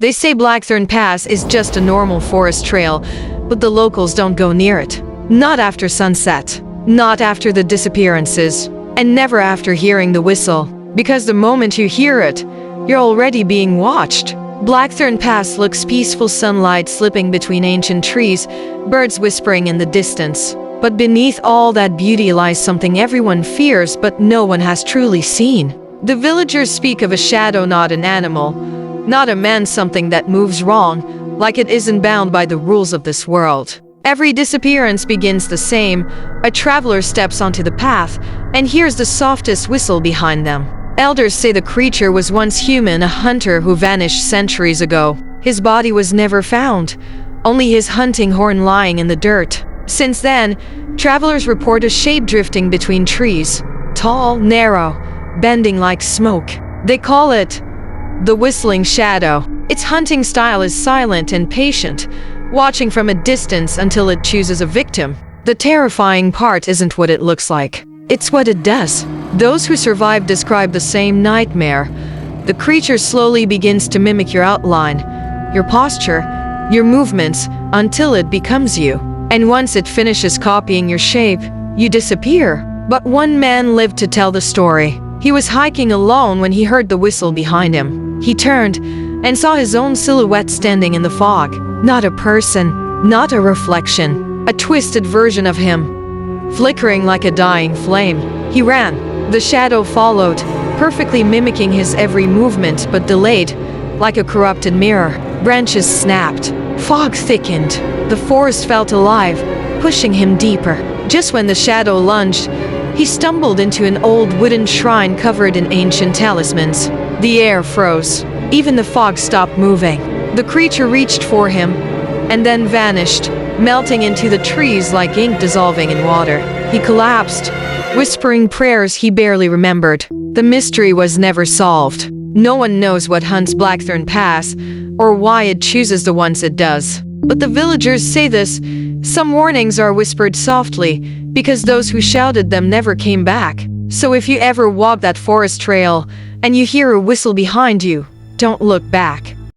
They say Blackthorn Pass is just a normal forest trail, but the locals don't go near it. Not after sunset, not after the disappearances, and never after hearing the whistle. Because the moment you hear it, you're already being watched. Blackthorn Pass looks peaceful, sunlight slipping between ancient trees, birds whispering in the distance. But beneath all that beauty lies something everyone fears but no one has truly seen. The villagers speak of a shadow, not an animal, not a man, something that moves wrong, like it isn't bound by the rules of this world. Every disappearance begins the same. A traveler steps onto the path and hears the softest whistle behind them. Elders say the creature was once human, a hunter who vanished centuries ago. His body was never found, only his hunting horn lying in the dirt. Since then, travelers report a shape drifting between trees, tall, narrow, bending like smoke. They call it the whistling shadow. Its hunting style is silent and patient, watching from a distance until it chooses a victim. The terrifying part isn't what it looks like, it's what it does. Those who survive describe the same nightmare. The creature slowly begins to mimic your outline, your posture, your movements, until it becomes you. And once it finishes copying your shape, you disappear. But one man lived to tell the story. He was hiking alone when he heard the whistle behind him. He turned and saw his own silhouette standing in the fog. Not a person, not a reflection, a twisted version of him, flickering like a dying flame. He ran. The shadow followed, perfectly mimicking his every movement, but delayed, like a corrupted mirror. Branches snapped. Fog thickened. The forest felt alive, pushing him deeper. Just when the shadow lunged, he stumbled into an old wooden shrine covered in ancient talismans. The air froze. Even the fog stopped moving. The creature reached for him, and then vanished, melting into the trees like ink dissolving in water. He collapsed, whispering prayers he barely remembered. The mystery was never solved. No one knows what hunts Blackthorn Pass, or why it chooses the ones it does. But the villagers say this. Some warnings are whispered softly, because those who shouted them never came back. So if you ever walk that forest trail, and you hear a whistle behind you, don't look back.